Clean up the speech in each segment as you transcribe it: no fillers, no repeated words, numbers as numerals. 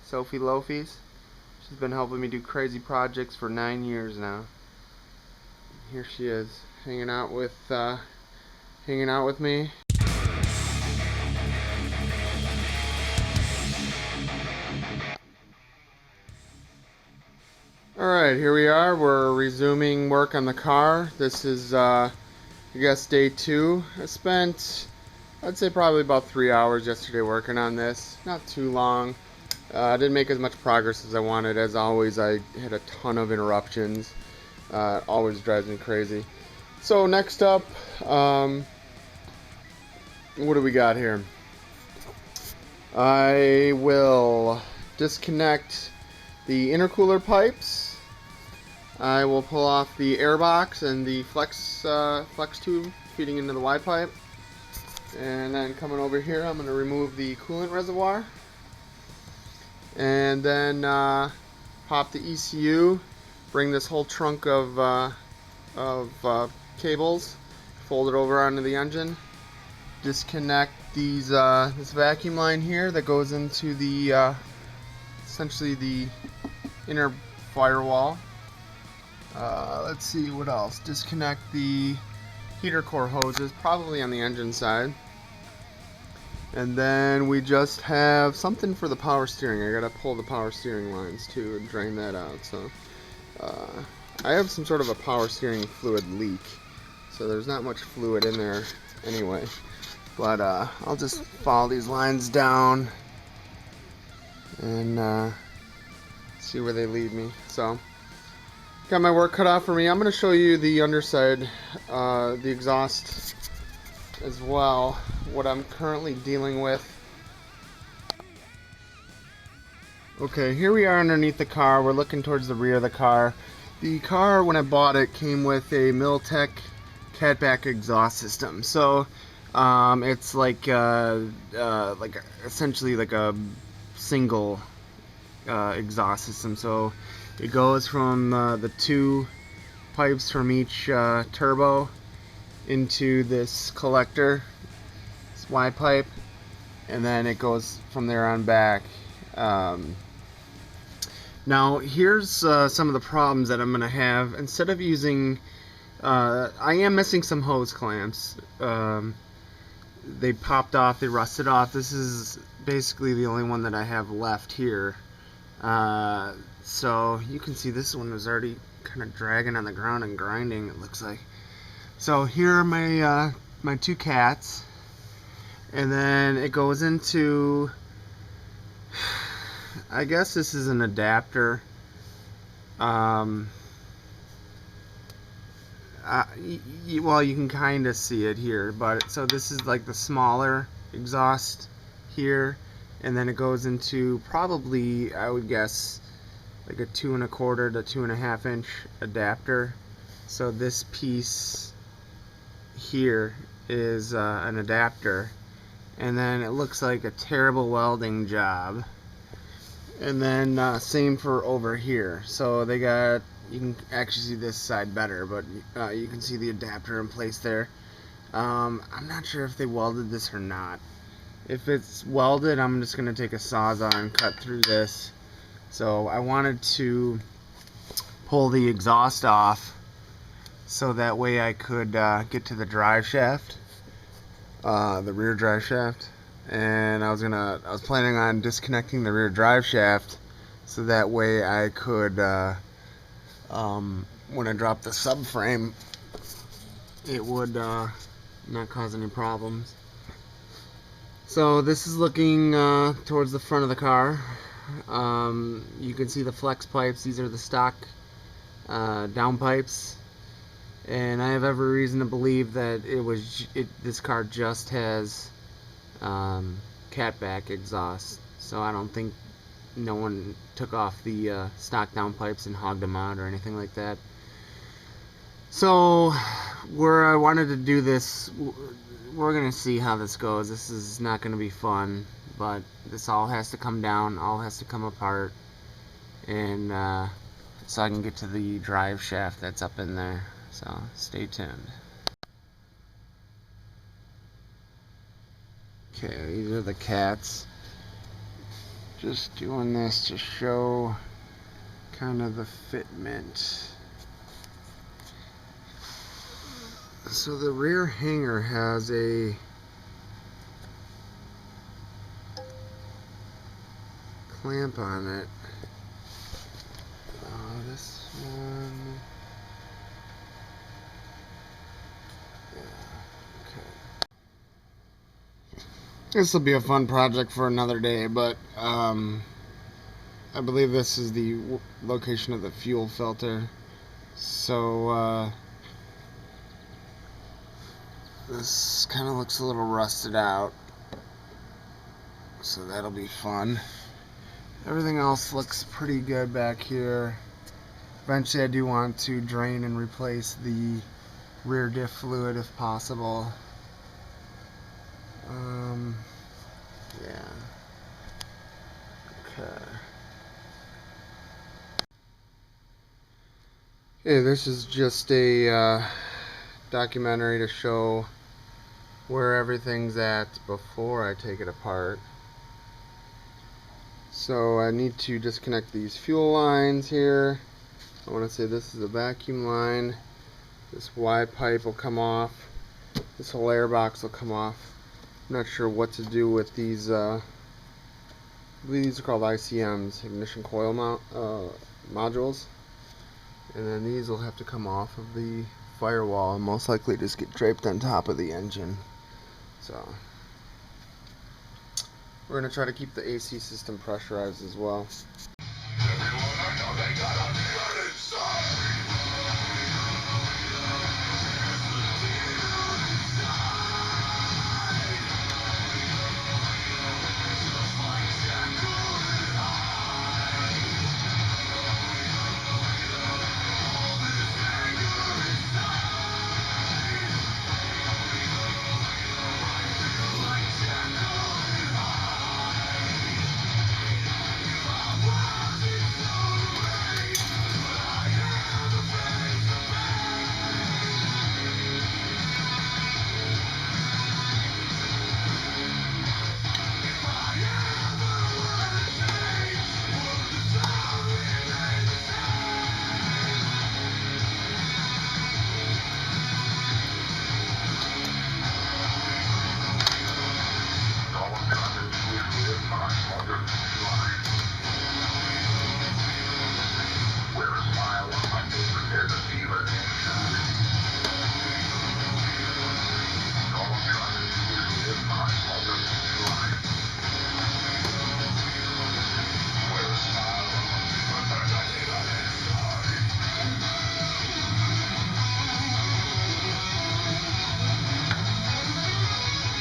Sophie Lofies. She's been helping me do crazy projects for 9 years now. Here she is, hanging out with me. Alright, here we are. We're resuming work on the car. This is, I guess, day 2. I spent, I'd say, probably about 3 hours yesterday working on this. Not too long. I didn't make as much progress as I wanted. As always, I had a ton of interruptions. It always drives me crazy. So next up, what do we got here? I will disconnect the intercooler pipes. I will pull off the air box and the flex tube feeding into the Y pipe. And then coming over here, I'm going to remove the coolant reservoir. And then pop the ECU, bring this whole trunk of cables, fold it over onto the engine, disconnect these this vacuum line here that goes into the essentially the inner firewall. Let's see what else. Disconnect the heater core hoses, probably on the engine side. And then we just have something for the power steering. I gotta pull the power steering lines too and drain that out. So I have some sort of a power steering fluid leak. So there's not much fluid in there anyway. But I'll just follow these lines down and see where they lead me. So got my work cut out for me. I'm gonna show you the underside, the exhaust as well, what I'm currently dealing with. Okay, here we are underneath the car. We're looking towards the rear of the car. The car, when I bought it, came with a Miltech catback exhaust system. So it's like essentially like a single exhaust system. So it goes from the 2 pipes from each turbo into this collector, this Y pipe, and then it goes from there on back. Now here's some of the problems that I'm gonna have. Instead of using, I am missing some hose clamps. They popped off, they rusted off. This is basically the only one that I have left here. So you can see this one was already kind of dragging on the ground and grinding, it looks like. So here are my my 2 cats, and then it goes into, I guess this is an adapter. Well, you can kind of see it here, but so this is like the smaller exhaust here, and then it goes into probably, I would guess, like a 2 1/4 to 2 1/2 inch adapter. So this piece here is an adapter, and then it looks like a terrible welding job. And then same for over here. So they got, you can actually see this side better, but you can see the adapter in place there. I'm not sure if they welded this or not. If it's welded, I'm just gonna take a Sawzall and cut through this. So I wanted to pull the exhaust off so that way I could get to the drive shaft, the rear drive shaft. And I was planning on disconnecting the rear drive shaft so that way I could, when I drop the subframe, it would not cause any problems. So this is looking towards the front of the car. You can see the flex pipes. These are the stock down pipes, and I have every reason to believe that this car just has catback exhaust. So I don't think no one took off the stock down pipes and hogged them out or anything like that. So where I wanted to do this, we're gonna see how this goes. This is not gonna be fun, but this all has to come down, all has to come apart, and so I can get to the drive shaft that's up in there. So stay tuned. Okay, these are the cats. just doing this to show kind of the fitment. So the rear hanger has a clamp on it. This one, yeah, okay. This will be a fun project for another day, but I believe this is the location of the fuel filter. So this kind of looks a little rusted out, so that'll be fun. Everything else looks pretty good back here. Eventually I do want to drain and replace the rear diff fluid if possible. Yeah. Okay. Okay, this is just a documentary to show where everything's at before I take it apart. So I need to disconnect these fuel lines here. I want to say this is a vacuum line. This Y pipe will come off. This whole air box will come off. I'm not sure what to do with these. I believe these are called ICMs, ignition coil modules. And then these will have to come off of the firewall and most likely just get draped on top of the engine. So we're going to try to keep the AC system pressurized as well.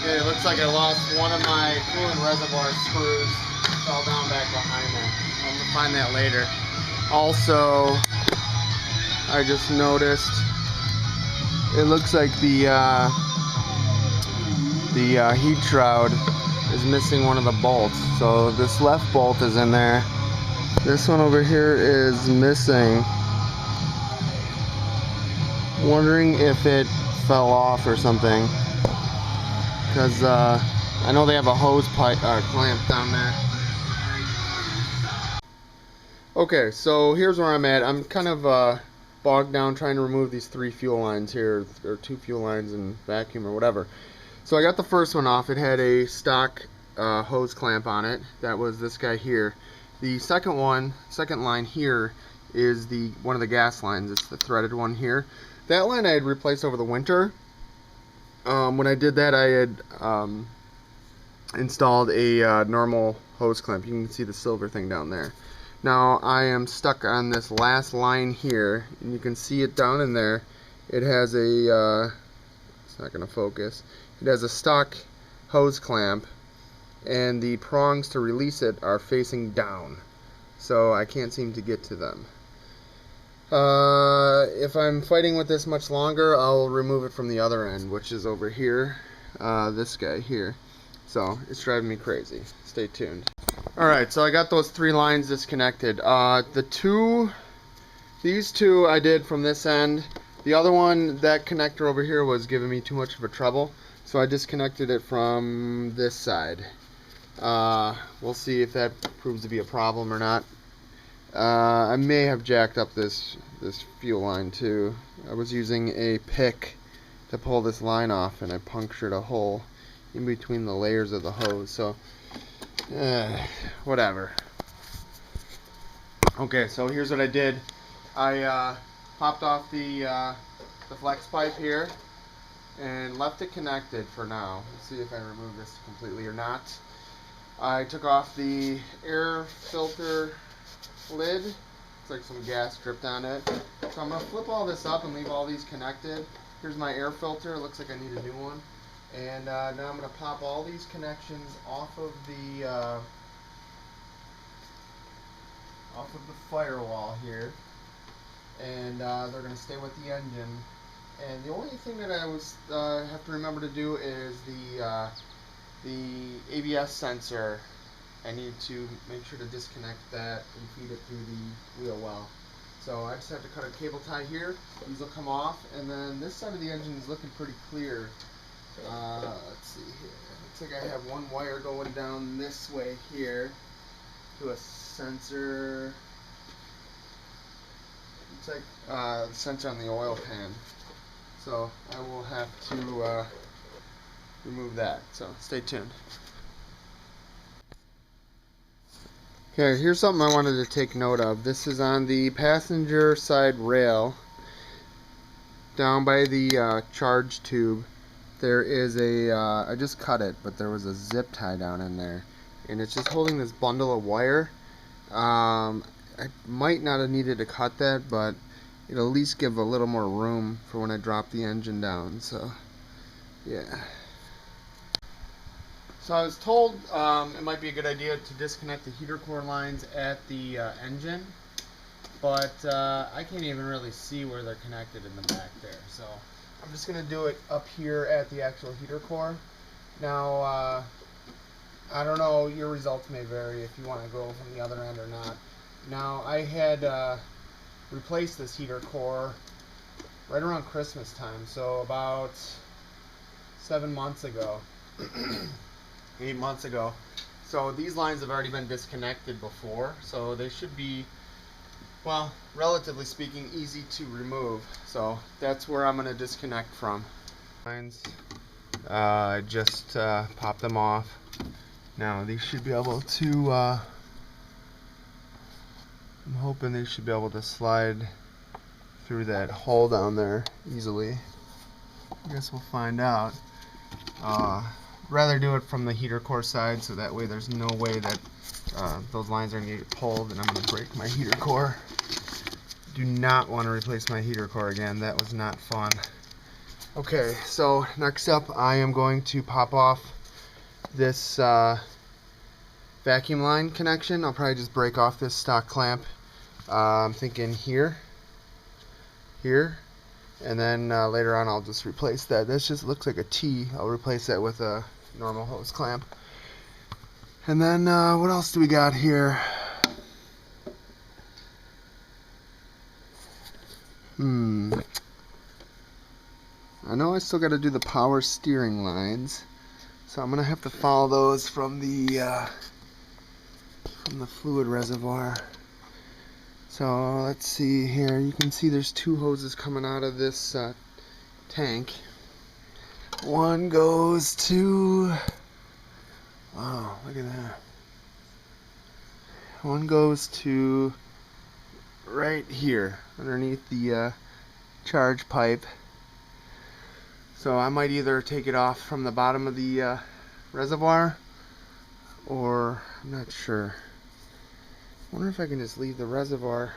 Okay, it looks like I lost one of my coolant reservoir screws. Fell down back behind there. I'm gonna find that later. Also, I just noticed it looks like the heat shroud is missing one of the bolts. So this left bolt is in there. This one over here is missing. Wondering if it fell off or something. Because I know they have a hose pipe clamp down there. Okay, so here's where I'm at. I'm kind of bogged down trying to remove these 3 fuel lines here, or 2 fuel lines and vacuum or whatever. So I got the first one off. It had a stock hose clamp on it. That was this guy here. The second line here is one of the gas lines. It's the threaded one here. That line I had replaced over the winter. When I did that, I had installed a normal hose clamp. You can see the silver thing down there. Now I am stuck on this last line here, and you can see it down in there. It has a, it's not going to focus, it has a stock hose clamp, and the prongs to release it are facing down, so I can't seem to get to them. If I'm fighting with this much longer, I'll remove it from the other end, which is over here, this guy here. So it's driving me crazy. Stay tuned. Alright, so I got those 3 lines disconnected. These two I did from this end. The other one, that connector over here was giving me too much of a trouble, so I disconnected it from this side. We'll see if that proves to be a problem or not. I may have jacked up this fuel line too. I was using a pick to pull this line off, and I punctured a hole in between the layers of the hose. So, whatever. Okay, so here's what I did. I popped off the flex pipe here and left it connected for now. Let's see if I remove this completely or not. I took off the air filter lid. It's like some gas dripped on it. So I'm going to flip all this up and leave all these connected. Here's my air filter. It looks like I need a new one. And now I'm going to pop all these connections off of the firewall here. And they're going to stay with the engine. And the only thing that I have to remember to do is the ABS sensor. I need to make sure to disconnect that and feed it through the wheel well. So I just have to cut a cable tie here. These will come off, and then this side of the engine is looking pretty clear. Let's see here. Looks like I have one wire going down this way here to a sensor. Looks like the sensor on the oil pan. So I will have to remove that. So stay tuned. Okay, here's something I wanted to take note of. This is on the passenger side rail down by the charge tube. There is I just cut it, but there was a zip tie down in there, and it's just holding this bundle of wire. I might not have needed to cut that, but it'll at least give a little more room for when I drop the engine down. So yeah. So I was told it might be a good idea to disconnect the heater core lines at the engine, but I can't even really see where they're connected in the back there. So I'm just going to do it up here at the actual heater core. Now, I don't know, your results may vary if you want to go from the other end or not. Now, I had replaced this heater core right around Christmas time, so about 7 months ago. 8 months ago. So these lines have already been disconnected before, so they should be, well, relatively speaking, easy to remove. So that's where I'm going to disconnect from. Lines, just pop them off. Now these should be able to, I'm hoping they should be able to slide through that hole down there easily. I guess we'll find out. Rather do it from the heater core side, so that way there's no way that those lines are going to get pulled and I'm going to break my heater core. Do not want to replace my heater core again. That was not fun. Okay, so next up I am going to pop off this vacuum line connection. I'll probably just break off this stock clamp. I'm thinking here, and then later on I'll just replace that. This just looks like a T. I'll replace that with a normal hose clamp. And then what else do we got here? I know I still got to do the power steering lines, so I'm gonna have to follow those from the fluid reservoir. So let's see here. You can see there's two hoses coming out of this tank. One goes to, wow, look at that. One goes to right here underneath the charge pipe. So I might either take it off from the bottom of the reservoir, or I'm not sure. I wonder if I can just leave the reservoir.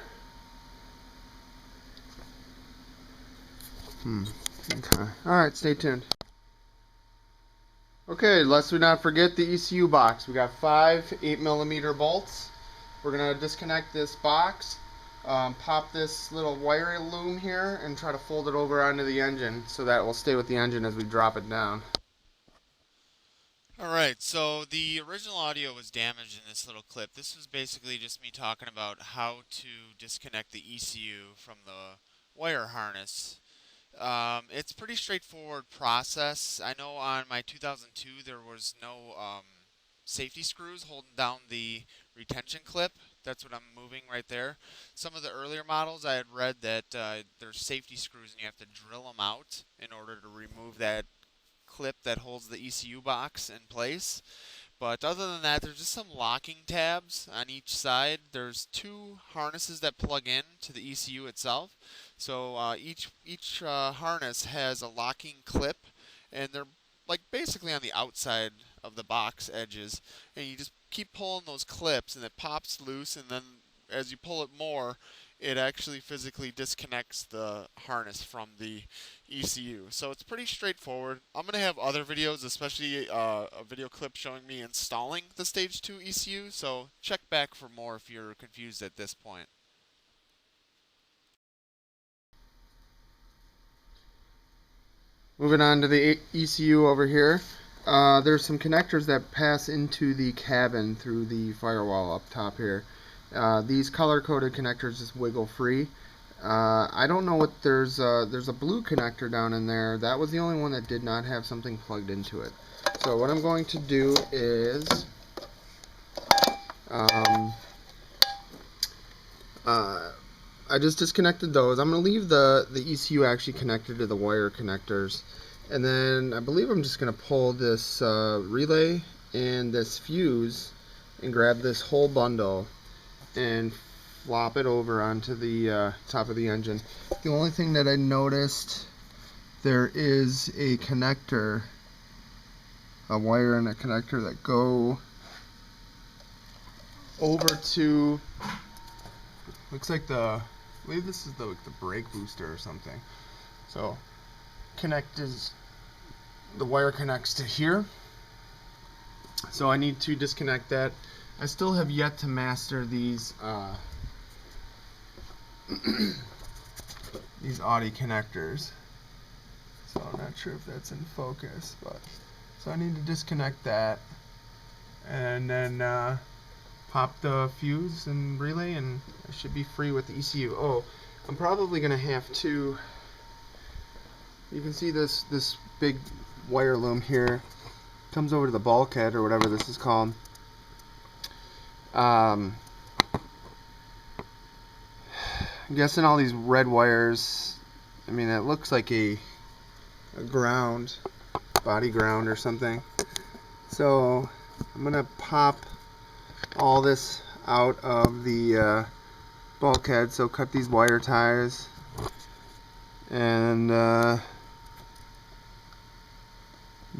Okay. Alright, stay tuned. Okay, lest we not forget the ECU box. We got 5 8mm bolts. We're going to disconnect this box, pop this little wire loom here, and try to fold it over onto the engine so that it will stay with the engine as we drop it down. Alright, so the original audio was damaged in this little clip. This was basically just me talking about how to disconnect the ECU from the wire harness. It's a pretty straightforward process. I know on my 2002 there was no safety screws holding down the retention clip. That's what I'm moving right there. Some of the earlier models I had read that there's safety screws and you have to drill them out in order to remove that clip that holds the ECU box in place. But other than that, there's just some locking tabs on each side. There's two harnesses that plug in to the ECU itself. So each harness has a locking clip, and they're like basically on the outside of the box edges. And you just keep pulling those clips, and it pops loose. And then as you pull it more, it actually physically disconnects the harness from the ECU. So it's pretty straightforward. I'm going to have other videos, especially a video clip showing me installing the Stage 2 ECU, so check back for more if you're confused at this point. Moving on to the ECU over here. There's some connectors that pass into the cabin through the firewall up top here. These color-coded connectors just wiggle free. I don't know what there's a blue connector down in there. That was the only one that did not have something plugged into it. So what I'm going to do is I just disconnected those. I'm going to leave the ECU actually connected to the wire connectors. And then I believe I'm just going to pull this relay and this fuse and grab this whole bundle and flop it over onto the top of the engine. The only thing that I noticed, there is a connector, a wire and a connector that go over to, looks like I believe this is the brake booster or something. So the wire connects to here. So I need to disconnect that. I still have yet to master these these Audi connectors. So I'm not sure if that's in focus, but so I need to disconnect that and then pop the fuse and relay, and I should be free with the ECU. Oh, I'm probably gonna have to. You can see this big wire loom here. Comes over to the bulkhead or whatever this is called. I'm guessing all these red wires. I mean, it looks like a ground, body ground or something. So I'm gonna pop all this out of the bulkhead, so cut these wire ties and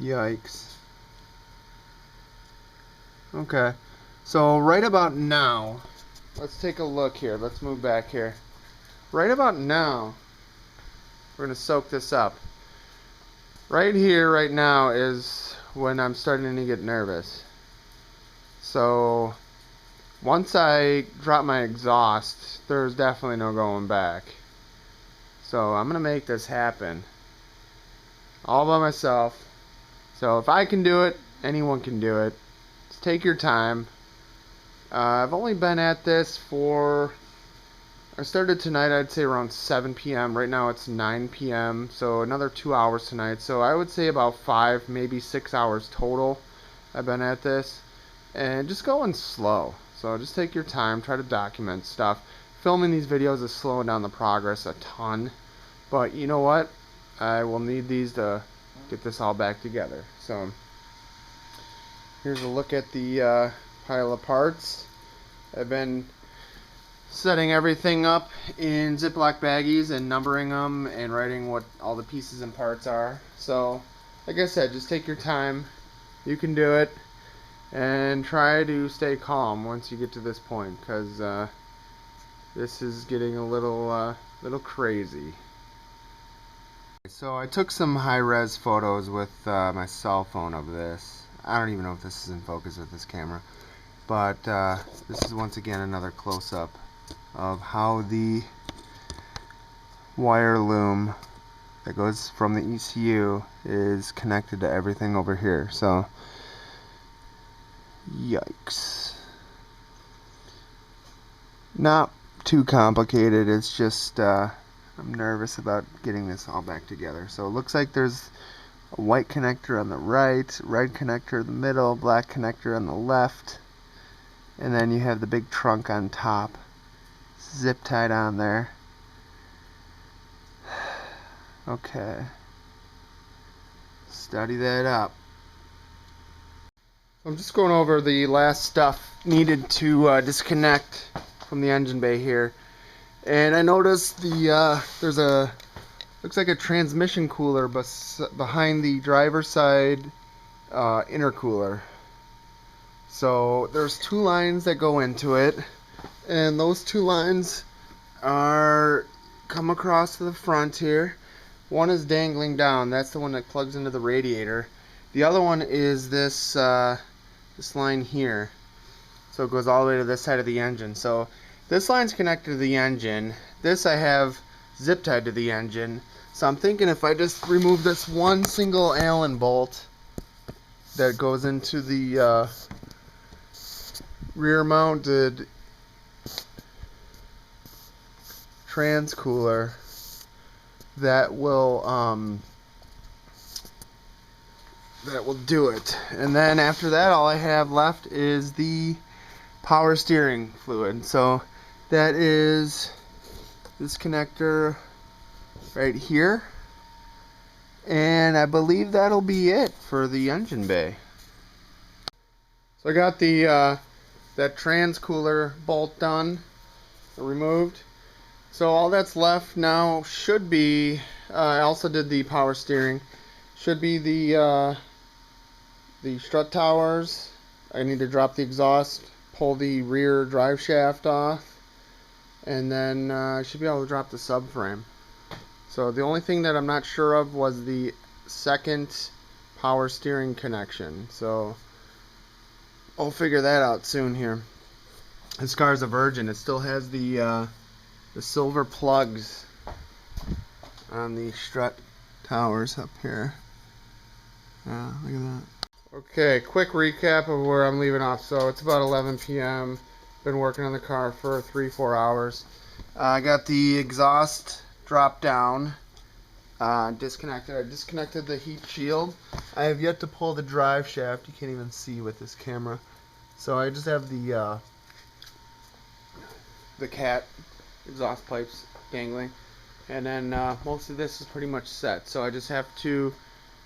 yikes. Okay, so right about now, let's take a look here. Let's move back here. Right about now, we're going to soak this up. Right here, right now, is when I'm starting to get nervous. So once I drop my exhaust, there's definitely no going back. So I'm gonna make this happen all by myself. So if I can do it, anyone can do it. Just take your time. I've only been at this for, I started tonight, I'd say around 7 p.m. Right now it's 9 p.m. So another 2 hours tonight. So I would say about 5, maybe 6 hours total I've been at this. And just going slow. So just take your time, try to document stuff. Filming these videos is slowing down the progress a ton. But you know what? I will need these to get this all back together. So here's a look at the pile of parts. I've been setting everything up in Ziploc baggies and numbering them and writing what all the pieces and parts are. So like I said, just take your time. You can do it. And try to stay calm once you get to this point, because this is getting a little crazy. So I took some high-res photos with my cell phone of this. I don't even know if this is in focus with this camera, but this is once again another close-up of how the wire loom that goes from the ECU is connected to everything over here. So yikes. Not too complicated, it's just I'm nervous about getting this all back together. So it looks like there's a white connector on the right, red connector in the middle, black connector on the left, and then you have the big trunk on top, zip tied on there. Okay, study that up. I'm just going over the last stuff needed to disconnect from the engine bay here, and I noticed there's a looks like a transmission cooler behind the driver's side intercooler. So there's two lines that go into it, and those two lines come across to the front here. One is dangling down. That's the one that plugs into the radiator. The other one is this line here. So it goes all the way to this side of the engine. So this line's connected to the engine. This I have zip tied to the engine. So I'm thinking if I just remove this one single Allen bolt that goes into the rear mounted trans cooler, that will do it. And then after that, all I have left is the power steering fluid. So that is this connector right here, and I believe that'll be it for the engine bay. So I got the that trans cooler bolt done, removed. So all that's left now should be, I also did the power steering, should be the strut towers. I need to drop the exhaust, pull the rear drive shaft off, and then I should be able to drop the subframe. So the only thing that I'm not sure of was the second power steering connection. So I'll figure that out soon here. This car is a virgin. It still has the silver plugs on the strut towers up here. Yeah, look at that. Okay, quick recap of where I'm leaving off. So it's about 11 p.m. Been working on the car for 3-4 hours. I got the exhaust drop down, disconnected. I disconnected the heat shield. I have yet to pull the drive shaft. You can't even see with this camera. So I just have the cat exhaust pipes dangling, and then most of this is pretty much set. So I just have to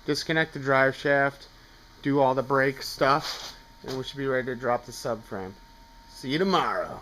disconnect the drive shaft, do all the brake stuff, and we should be ready to drop the subframe. See you tomorrow.